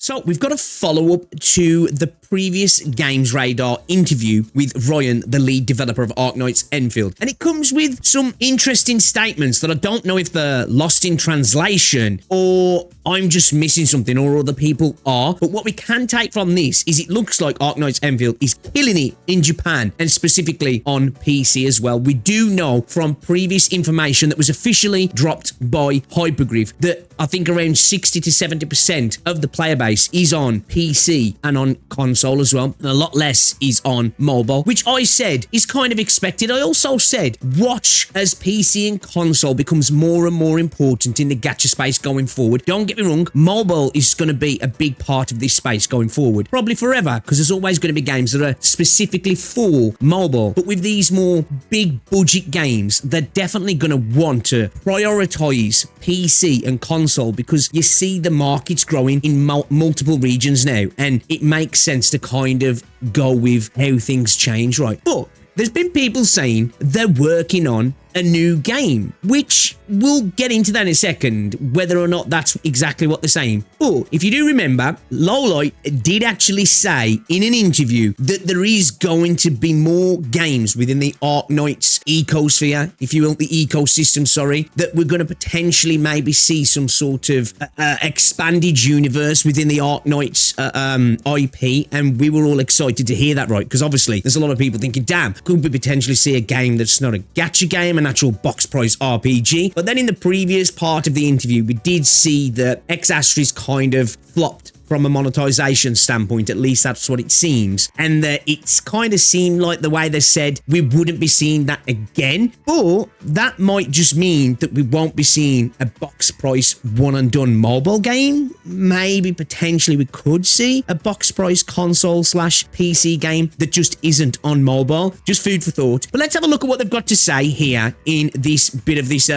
So we've got a follow-up to the previous Games Radar interview with Ryan, the lead developer of Arknights Enfield. And it comes with some interesting statements that I don't know if they're lost in translation or I'm just missing something or other people are. But what we can take from this is it looks like Arknights Enfield is killing it in Japan and specifically on PC as well. We do know from previous information that was officially dropped by Hypergryph that I think around 60 to 70% of the player base is on PC and on console as well. And a lot less is on mobile, which I said is kind of expected. I also said watch as PC and console becomes more and more important in the gacha space going forward. Don't get me wrong, mobile is going to be a big part of this space going forward. Probably forever, because there's always going to be games that are specifically for mobile. But with these more big budget games, they're definitely going to want to prioritize PC and console because you see the market's growing in multiple regions now, and it makes sense to kind of go with how things change, right? But there's been people saying they're working on a new game, which we'll get into that in a second, whether or not that's exactly what they're saying. But if you do remember, Lowlight did actually say in an interview that there is going to be more games within the Arknights ecosphere, if you will, the ecosystem, sorry, that we're going to potentially maybe see some sort of expanded universe within the Arknights IP, and we were all excited to hear that, right? Because obviously there's a lot of people thinking, damn, could we potentially see a game that's not a gacha game, an actual box price RPG? But then in the previous part of the interview, we did see that X-Astris kind of flopped from a monetization standpoint, at least that's what it seems. And it's kind of seemed like the way they said we wouldn't be seeing that again. Or that might just mean that we won't be seeing a box price one and done mobile game. Maybe potentially we could see a box price console / PC game that just isn't on mobile. Just food for thought. But let's have a look at what they've got to say here in this bit of this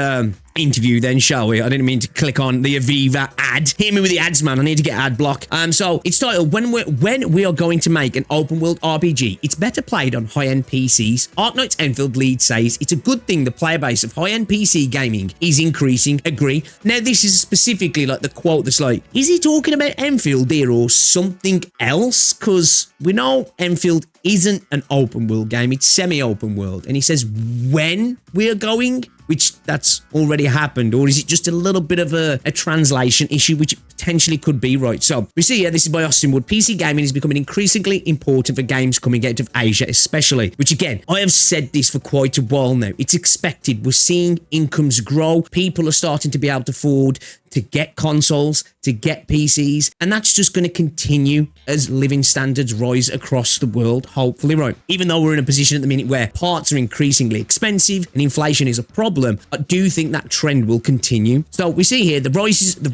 interview then, shall we? I didn't mean to click on the Aviva ad. Hit me with the ads, man. I need to get ad block. So it's titled, when we are going to make an open world RPG, it's better played on high-end PCs. Arknights Enfield lead says it's a good thing the player base of high-end PC gaming is increasing. Agree. Now this is specifically like the quote that's like, is he talking about Enfield here or something else? Because we know Enfield isn't an open world game, it's semi-open world. And he says when we are going, which that's already happened, or is it just a little bit of a translation issue, which it potentially could be, right? So we see here, this is by Austin Wood, PC gaming is becoming increasingly important for games coming out of Asia especially, which again, I have said this for quite a while now. It's expected. We're seeing incomes grow. People are starting to be able to afford to get consoles, to get PCs, and that's just going to continue as living standards rise across the world, hopefully, right? Even though we're in a position at the minute where parts are increasingly expensive and inflation is a problem, I do think that trend will continue. So we see here the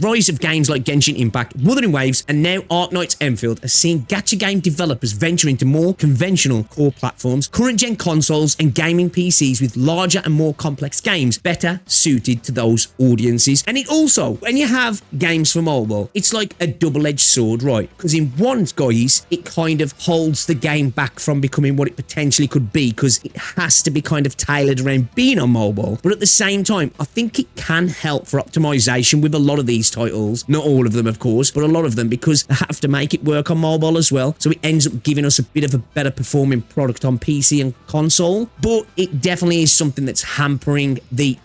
rise of games like Genshin Impact, Wuthering Waves, and now Arknights Enfield are seeing gacha game developers venture into more conventional core platforms, current gen consoles, and gaming PCs with larger and more complex games better suited to those audiences. And it also, when you have games for mobile, it's like a double-edged sword, right? Because in one guise, it kind of holds the game back from becoming what it potentially could be, because it has to be kind of tailored around being on mobile. But at the same time, I think it can help for optimization with a lot of these titles. Not all of them, of course, but a lot of them, because they have to make it work on mobile as well. So it ends up giving us a bit of a better performing product on PC and console. But it definitely is something that's hampering the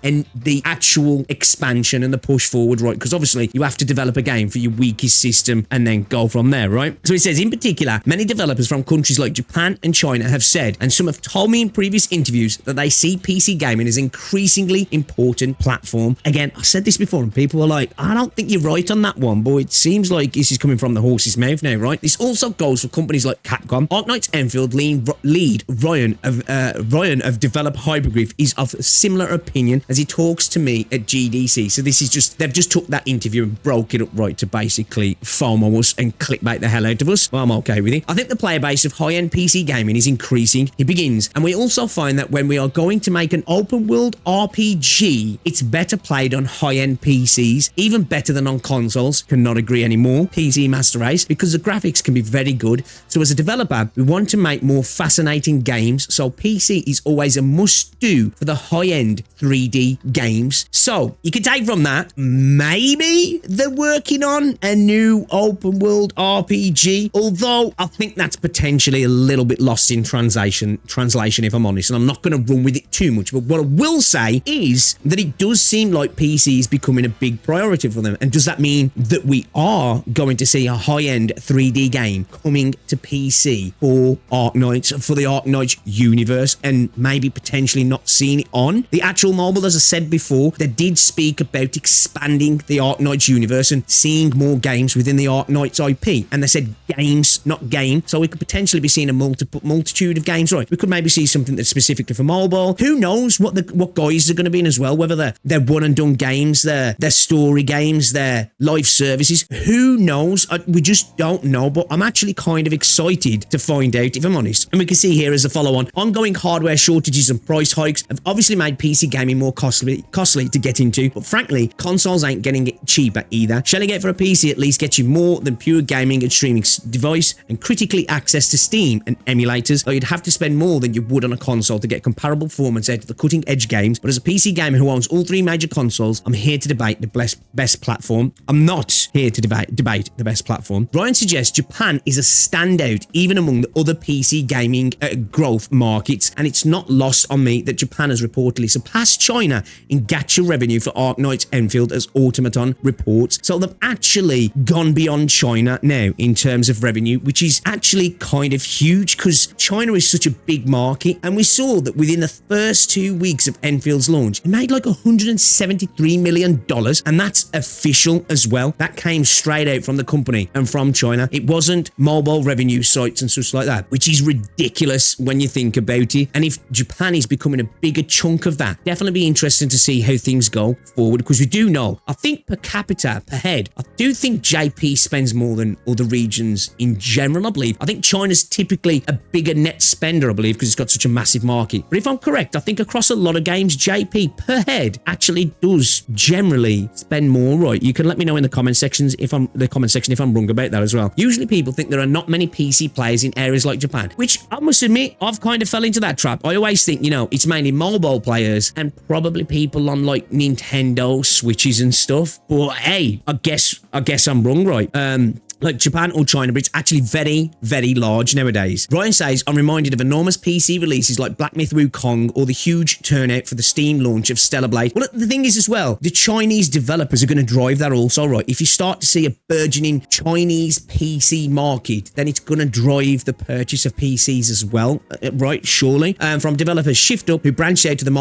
actual expansion and the push forward, right? Because obviously you have to develop a game for your weakest system and then go from there, right? So it says, in particular, many developers from countries like Japan and China have said, and some have told me in previous interviews, that they see PC gaming as an increasingly important platform. Again, I said this before and people were like, I don't think you're right on that one, but it seems like this is coming from the horse's mouth now, right? This also goes for companies like Capcom. Arknights Enfield lead Ryan of developer Hypergryph is of a similar opinion as he talks to me at GDC. So this is just, they've just took that interview and broke it up, right, to basically FOMO us and clickbait the hell out of us. Well, I'm okay with it. I think the player base of high-end PC gaming is increasing. He begins, and we also find that when we are going to make an open world RPG, it's better played on high-end PCs, even better than on consoles. consoles cannot agree anymore, PC Master Race, because the graphics can be very good. So as a developer, we want to make more fascinating games, so PC is always a must-do for the high-end 3D games. So you can take from that, maybe they're working on a new open-world RPG, although I think that's potentially a little bit lost in translation, if I'm honest, and I'm not going to run with it too much. But what I will say is that it does seem like PC is becoming a big priority for them. And does that mean that we are going to see a high-end 3D game coming to PC for Arknights, for the Arknights universe, and maybe potentially not seeing it on the actual mobile? As I said before, they did speak about expanding the Arknights universe and seeing more games within the Arknights IP. And they said games, not game. So we could potentially be seeing a multitude of games, right? We could maybe see something that's specifically for mobile. Who knows what guys are going to be in as well, whether they're one and done games, they're story games, they're live services. Who knows? We just don't know, but I'm actually kind of excited to find out, if I'm honest. And we can see here as a follow-on, ongoing hardware shortages and price hikes have obviously made PC gaming more costly to get into, but frankly, consoles ain't getting it cheaper either. Shelling out for a PC at least gets you more than pure gaming and streaming device and critically access to Steam and emulators, though you'd have to spend more than you would on a console to get comparable performance out of the cutting-edge games. But as a PC gamer who owns all three major consoles, I'm here to debate the best platform. I'm not here to debate the best platform. Ryan suggests Japan is a standout even among the other PC gaming growth markets, and it's not lost on me that Japan has reportedly surpassed China in gacha revenue for Arknights Enfield, as Automaton reports. So they've actually gone beyond China now in terms of revenue, which is actually kind of huge because China is such a big market, and we saw that within the first 2 weeks of Enfield's launch, it made like $173 million, and that's official as well. That came straight out from the company and from China. It wasn't mobile revenue sites and such like that, which is ridiculous when you think about it. And if Japan is becoming a bigger chunk of that, definitely be interesting to see how things go forward, because we do know, I think per capita, per head, I do think JP spends more than other regions in general, I believe. I think China's typically a bigger net spender, I believe, because it's got such a massive market. But if I'm correct, I think across a lot of games, JP per head actually does generally spend more, right? You can let me know in the comment sections if I'm wrong about that as well. Usually people think there are not many PC players in areas like Japan, which I must admit, I've kind of fell into that trap. I always think, you know, it's mainly mobile players and probably people on like Nintendo Switches and stuff. But hey, I guess I'm wrong, right? Like Japan or China, but it's actually very, very large nowadays. Ryan says, I'm reminded of enormous PC releases like Black Myth Wukong or the huge turnout for the Steam launch of Stellar Blade. Well, the thing is as well, the Chinese developers are going to drive that also, right? If you start to see a burgeoning Chinese PC market, then it's going to drive the purchase of PCs as well, right? Surely. From developers Shift Up, who branched out of the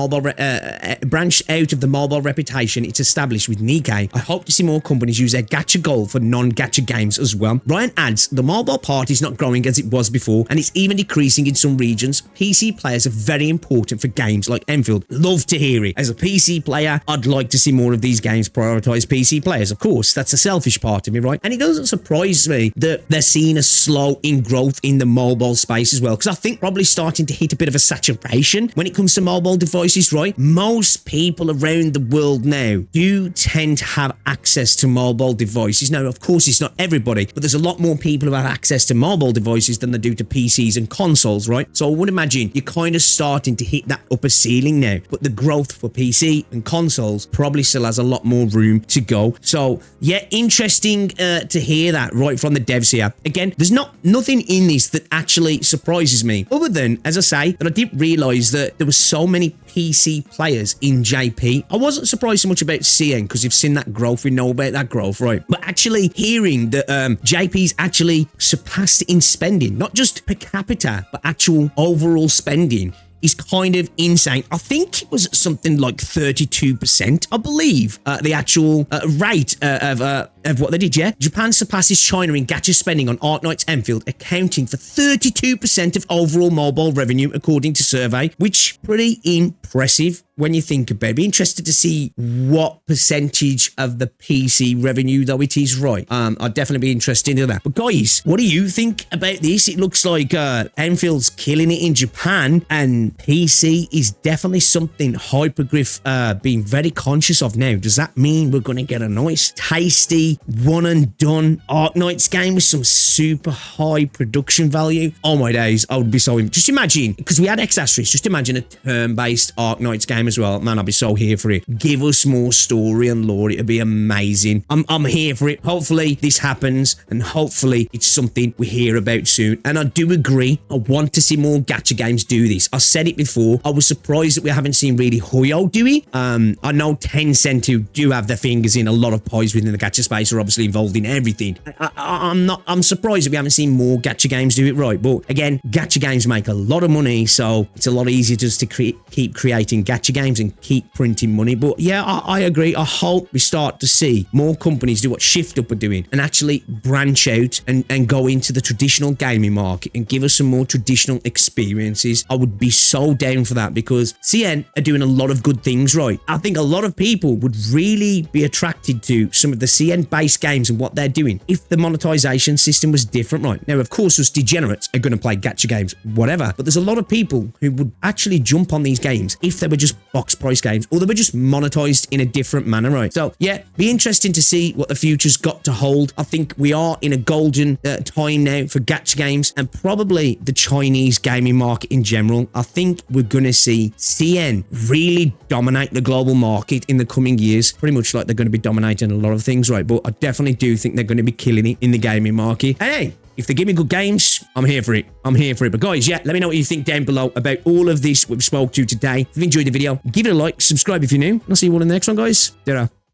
mobile reputation it's established with Nikkei, I hope to see more companies use their gacha goal for non-gacha games as well. Ryan adds, the mobile part is not growing as it was before, and it's even decreasing in some regions. PC players are very important for games like Enfield. Love to hear it. As a PC player, I'd like to see more of these games prioritize PC players. Of course, that's a selfish part of me, right? And it doesn't surprise me that they're seeing a slow in growth in the mobile space as well, because I think probably starting to hit a bit of a saturation when it comes to mobile devices, right? Most people around the world now do tend to have access to mobile devices. Now, of course, it's not everybody, but there's a lot more people who have access to mobile devices than they do to PCs and consoles, right? So I would imagine you're kind of starting to hit that upper ceiling now, but the growth for PC and consoles probably still has a lot more room to go. So yeah, interesting to hear that right from the devs here. Again, there's nothing in this that actually surprises me, other than, as I say, that I didn't realize that there were so many PC players in JP. I wasn't surprised so much about CN because you've seen that growth, we know about that growth, right? But actually hearing that JP's actually surpassed in spending, not just per capita, but actual overall spending, is kind of insane. I think it was something like 32%, I believe, the actual rate of what they did, yeah? Japan surpasses China in gacha spending on Arknights Enfield, accounting for 32% of overall mobile revenue, according to survey, which pretty impressive. when you think about it. Be interested to see what percentage of the PC revenue though it is, right? I'd definitely be interested in that. But guys, what do you think about this? It looks like Enfield's killing it in Japan, and PC is definitely something Hypergryph being very conscious of now. Does that mean we're going to get a nice, tasty, one and done Arknights game with some super high production value? Oh my days, I would be so... Just imagine, because we had X-Asterisk, just imagine a turn-based Arknights game as well. Man, I'd be so here for it. Give us more story and lore. It'd be amazing. I'm here for it. Hopefully this happens, and hopefully it's something we hear about soon. And I do agree, I want to see more gacha games do this. I said it before, I was surprised that we haven't seen really Hoyo do it. I know Tencent, who do have their fingers in a lot of pies within the gacha space, are obviously involved in everything. I'm surprised that we haven't seen more gacha games do it right. But again, gacha games make a lot of money, so it's a lot easier just to keep creating gacha games and keep printing money. But yeah, I agree. I hope we start to see more companies do what Shift Up are doing and actually branch out and go into the traditional gaming market and give us some more traditional experiences. I would be so down for that, because CN are doing a lot of good things right. I think a lot of people would really be attracted to some of the CN based games and what they're doing if the monetization system was different, right? Now, of course, us degenerates are going to play gacha games, whatever, but there's a lot of people who would actually jump on these games if they were just box price games, or they were just monetized in a different manner, right? So yeah, be interesting to see what the future's got to hold. I think we are in a golden time now for gacha games, and probably the Chinese gaming market in general. I think we're going to see CN really dominate the global market in the coming years, pretty much like they're going to be dominating a lot of things, right? But I definitely do think they're going to be killing it in the gaming market. And hey, if they give me good games, I'm here for it. I'm here for it. But guys, yeah, let me know what you think down below about all of this we've spoke to today. If you enjoyed the video, give it a like, subscribe if you're new, and I'll see you all in the next one, guys. Ta-ra.